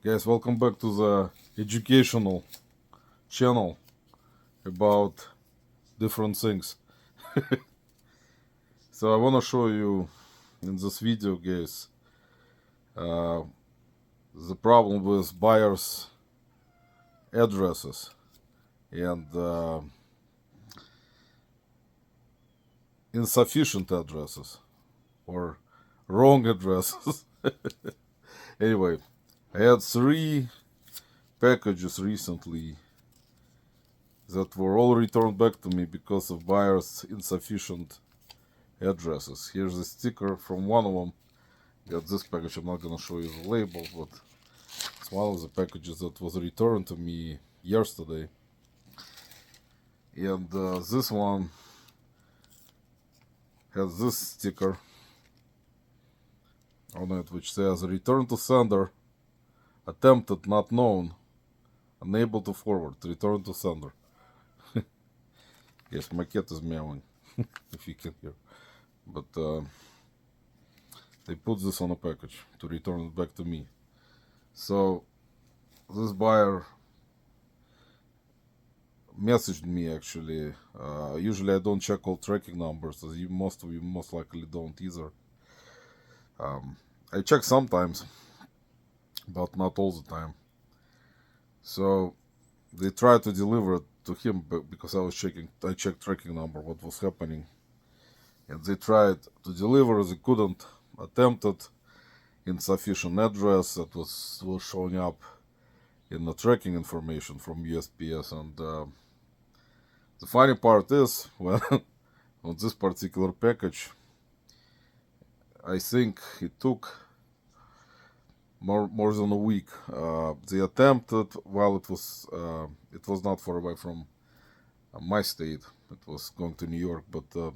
Guys, welcome back to the educational channel about different things. So I want to show you in this video, guys, uh, the problem with buyers' addresses and insufficient addresses or wrong addresses. Anyway, I had 3 packages recently that were all returned back to me because of buyers' insufficient addresses. Here's a sticker from one of them. Got this package. I'm not gonna show you the label, but it's one of the packages that was returned to me yesterday. And this one has this sticker on it, which says "Return to sender, attempted, not known, unable to forward. Return to sender." Yes, my cat is meowing, if you can hear. But they put this on a package to return it back to me. So this buyer messaged me actually. Usually I don't check all tracking numbers, as most of you most likely don't either. I check sometimes, but not all the time. So they tried to deliver it to him because I checked tracking number, what was happening. And they tried to deliver, they couldn't, attempted, insufficient address that was showing up in the tracking information from USPS. And the funny part is, when on this particular package, I think it took more than a week. They attempted, while it was not far away from my state. It was going to New York, but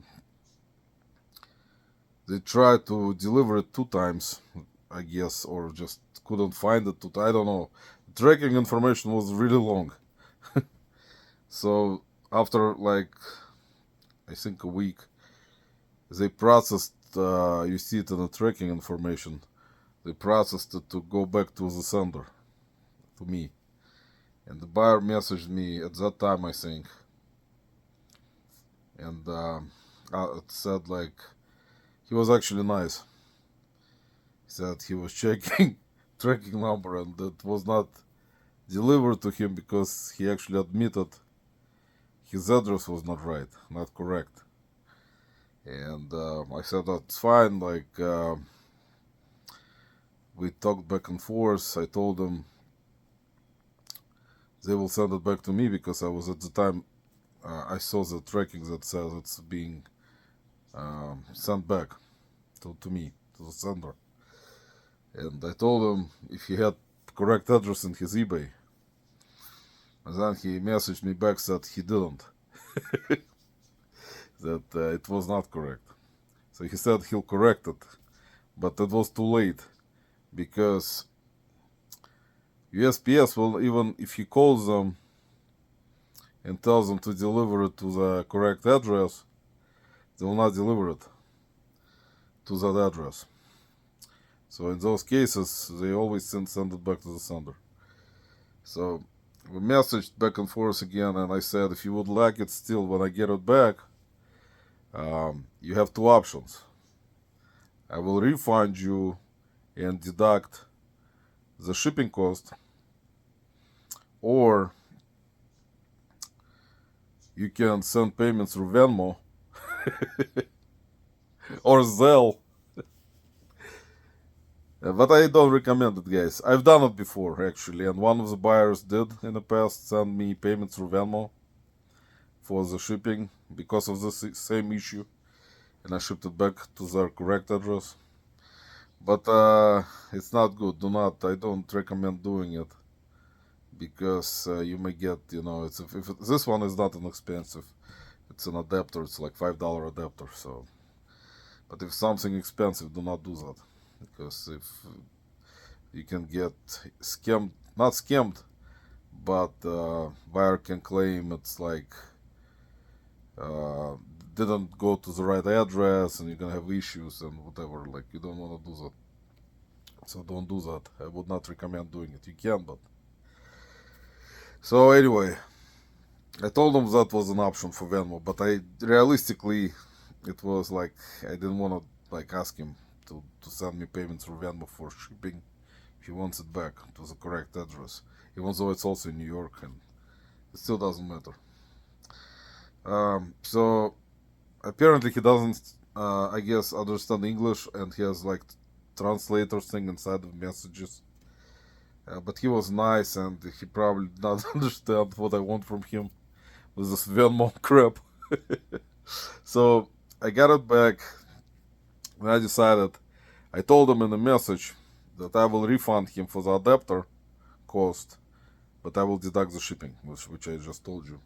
they tried to deliver it 2 times, I guess, or just couldn't find it. I don't know. Tracking information was really long. So after, like, I think a week, they processed, you see it in the tracking information, they processed it to go back to the sender, to me. And the buyer messaged me at that time, I think. And it said, like, he was actually nice. He said he was checking tracking number and it was not delivered to him because he actually admitted his address was not right, not correct. And I said that's fine. Like, we talked back and forth. I told them they will send it back to me because I was at the time, I saw the tracking that says it's being sent back to me, to the sender. And I told him if he had correct address in his eBay. And then he messaged me back, said he didn't. That it was not correct. So he said he'll correct it. But it was too late. Because USPS will, even if he calls them and tells them to deliver it to the correct address, they will not deliver it to that address. So in those cases, they always send it back to the sender. So we messaged back and forth again, and I said, if you would like it still when I get it back, you have 2 options. I will refund you and deduct the shipping cost, or you can send payments through Venmo or Zelle. But I don't recommend it, guys. I've done it before, actually, and one of the buyers did in the past send me payments through Venmo for the shipping because of the same issue, and I shipped it back to their correct address. But it's not good. I don't recommend doing it because you may get, this one is not inexpensive. It's an adapter. It's like $5 adapter. So, but if something expensive, do not do that because if you can get scammed, not scammed, but buyer can claim it's like didn't go to the right address and you're gonna have issues and whatever. Like, you don't want to do that. So don't do that. I would not recommend doing it. You can, but so anyway, I told him that was an option for Venmo, but I realistically, it was like I didn't want to like ask him to send me payment through Venmo for shipping. He wants it back to the correct address, even though it's also in New York, and it still doesn't matter. So apparently he doesn't, I guess, understand English, and he has like translators thing inside of messages. But he was nice, and he probably did not understand what I want from him with this Venmo crap. So I got it back, and I decided. I told him in the message that I will refund him for the adapter cost, but I will deduct the shipping, which I just told you.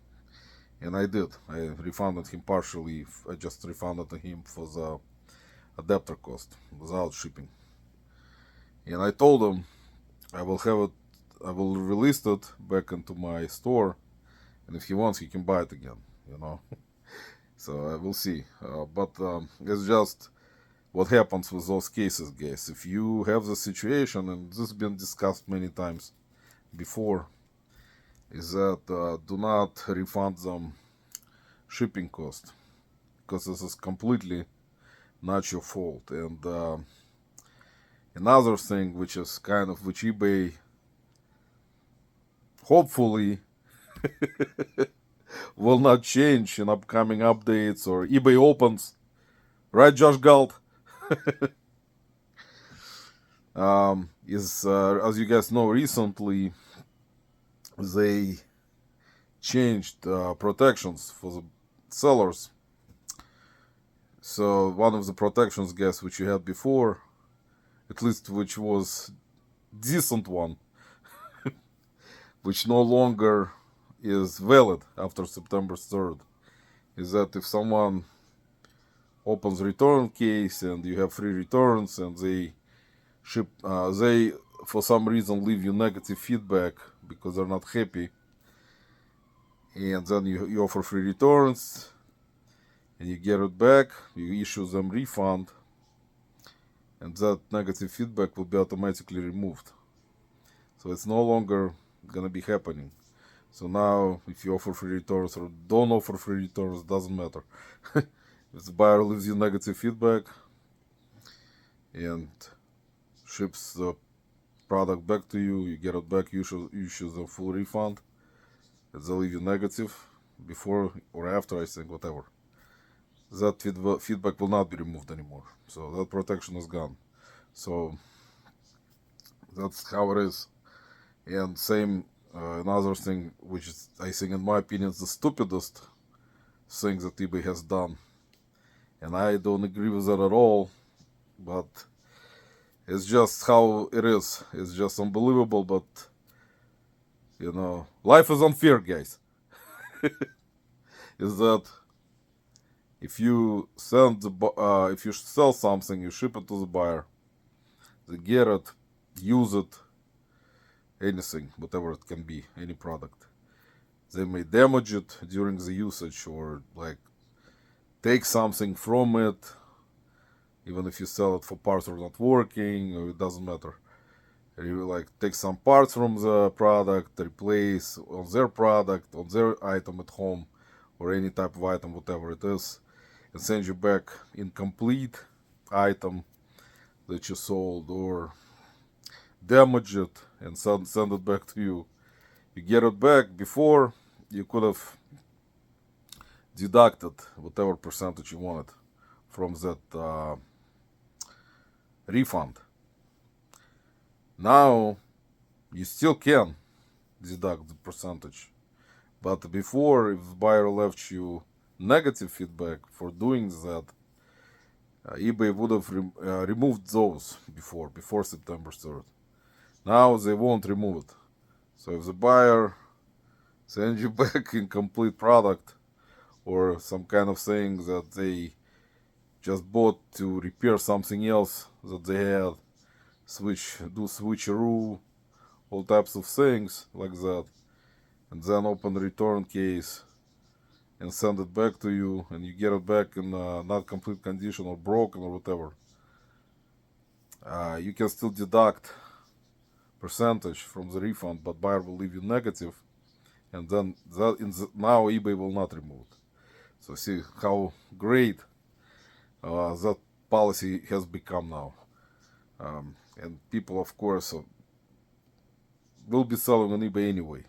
And I did. I refunded him partially. I just refunded him for the adapter cost without shipping. And I told him I will have it. I will release it back into my store, and if he wants, he can buy it again. You know. So I will see. But it's just what happens with those cases, guys. If you have the situation, and this has been discussed many times before, is that do not refund them shipping cost, because this is completely not your fault. And another thing, which is kind of which eBay hopefully will not change in upcoming updates or eBay opens, right, Josh Galt? Is as you guys know, recently they changed protections for the sellers. So one of the protections, guess, which you had before, at least which was decent one, which no longer is valid after September 3rd, is that if someone opens return case and you have free returns and they they for some reason leave you negative feedback because they're not happy, and then you offer free returns and you get it back, you issue them refund, and that negative feedback will be automatically removed. So it's no longer gonna be happening. So now if you offer free returns or don't offer free returns, doesn't matter. If the buyer leaves you negative feedback and ships the product back to you, you get it back, you issue the full refund. If they leave you negative before or after, I think, whatever, that feedback will not be removed anymore. So that protection is gone. So that's how it is. And same, another thing, which is, I think, in my opinion, is the stupidest thing that eBay has done. And I don't agree with that at all, but it's just how it is. It's just unbelievable, but you know, life is unfair, guys. Is that if you if you sell something, you ship it to the buyer, they get it, use it, anything, whatever it can be, any product. They may damage it during the usage or like take something from it, even if you sell it for parts are not working, or it doesn't matter. You like take some parts from the product, replace on their product, on their item at home, or any type of item, whatever it is, and send you back incomplete item that you sold, or damage it and send it back to you. You get it back before you could have deducted whatever percentage you wanted from that refund. Now you still can deduct the percentage, but before, if the buyer left you negative feedback for doing that, eBay would have removed those before September 3rd. Now they won't remove it. So if the buyer sends you back incomplete product or some kind of thing that they just bought to repair something else that they had, do switcheroo, all types of things like that, and then open the return case and send it back to you, and you get it back in not complete condition or broken or whatever, You can still deduct percentage from the refund, but buyer will leave you negative, and then now eBay will not remove it. So see how great that policy has become now. And people, of course, will be selling on eBay anyway.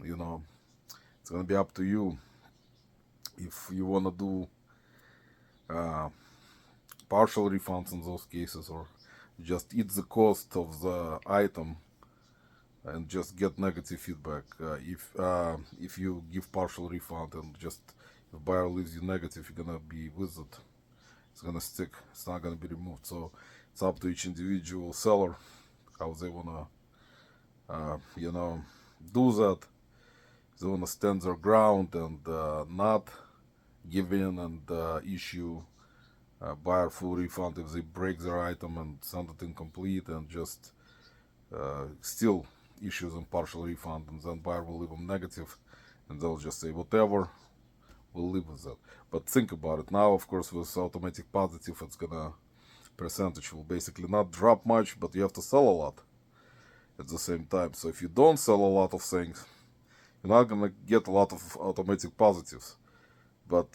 You know, it's gonna be up to you if you wanna do partial refunds in those cases, or just eat the cost of the item and just get negative feedback. If you give partial refund and just if buyer leaves you negative, you're gonna be with it. It's gonna stick. It's not gonna be removed. So it's up to each individual seller how they wanna, do that. They wanna stand their ground and not give in and issue buyer full refund if they break their item and send it incomplete, and just still issue them partial refund, and then buyer will leave them negative, and they'll just say whatever, we'll live with that. But think about it now. Of course, with automatic positive, it's gonna percentage will basically not drop much, but you have to sell a lot at the same time. So if you don't sell a lot of things, you're not gonna get a lot of automatic positives, but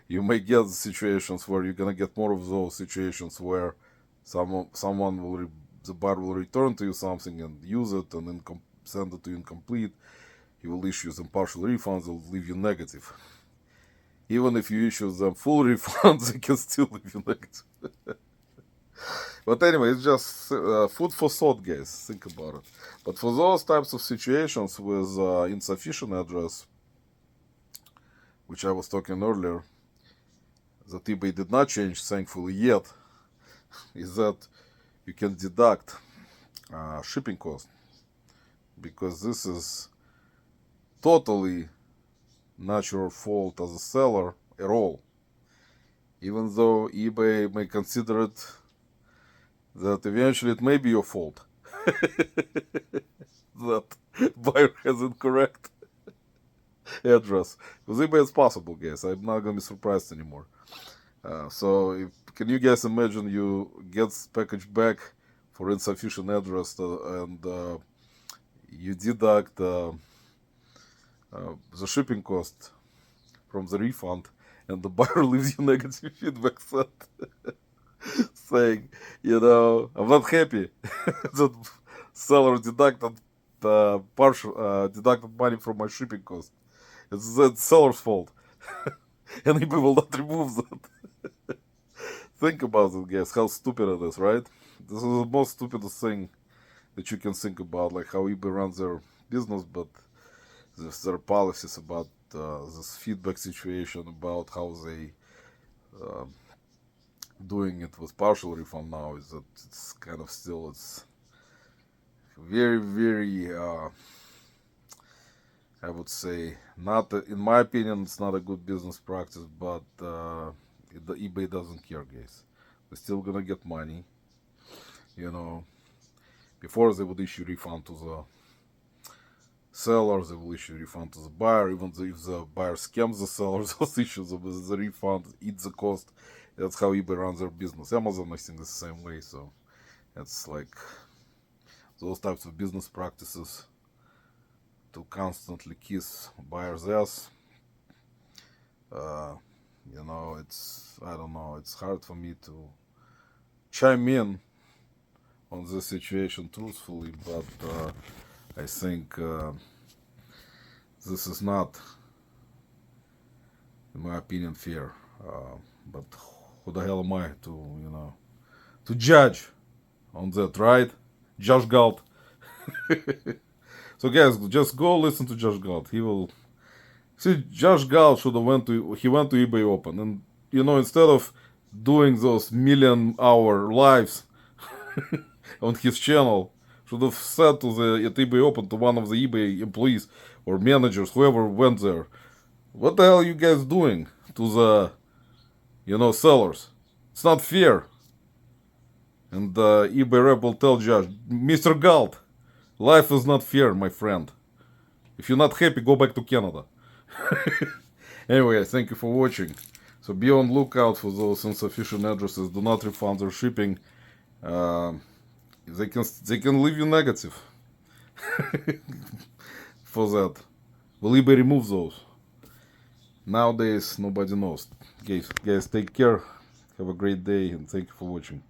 you may get situations where you're gonna get more of those situations where someone will the buyer will return to you something and use it and then send it to you incomplete. He will issue some partial refunds. They'll leave you negative. Even if you issue them full refunds, they can still leave you negative. But anyway, it's just food for thought, guys. Think about it. But for those types of situations with insufficient address, which I was talking earlier, that eBay did not change, thankfully, yet, is that you can deduct shipping cost, because this is totally not your fault as a seller at all. Even though eBay may consider it that eventually it may be your fault that buyer has incorrect address. Because eBay is possible, guys. I'm not gonna be surprised anymore. So can you guys imagine you get package back for insufficient address and you deduct the shipping cost from the refund, and the buyer leaves you negative feedback saying, I'm not happy that seller deducted deducted money from my shipping cost. It's the seller's fault. And eBay will not remove that. Think about it, guys, how stupid it is, right? This is the most stupidest thing that you can think about, like how eBay runs their business, but their policies about this feedback situation, about how they doing it with partial refund now, is that it's kind of still, it's very, very, I would say, not, in my opinion, it's not a good business practice, but the eBay doesn't care, guys. They're still gonna get money. Before they would issue refund to the sellers, they will issue refund to the buyer. Even if the buyer scams the sellers, they'll issue the refund, eat the cost. That's how eBay runs their business. Amazon, I think, is the same way. So it's like those types of business practices to constantly kiss buyer's ass. It's, I don't know, it's hard for me to chime in on this situation truthfully, but I think this is not, in my opinion, fair. But who the hell am I to judge on that, right? Josh Galt. So guys, just go listen to Josh Galt. He will see. Josh Galt should have went to eBay Open, and instead of doing those million-hour lives on his channel, should have said at eBay Open to one of the eBay employees or managers, whoever went there, what the hell are you guys doing to the sellers? It's not fair. And eBay rep will tell Josh, Mr. Galt, life is not fair, my friend. If you're not happy, go back to Canada. Anyway, thank you for watching. So be on lookout for those insufficient addresses. Do not refund their shipping. They can leave you negative for that. Will eBay remove those? Nowadays, nobody knows. Guys, take care. Have a great day and thank you for watching.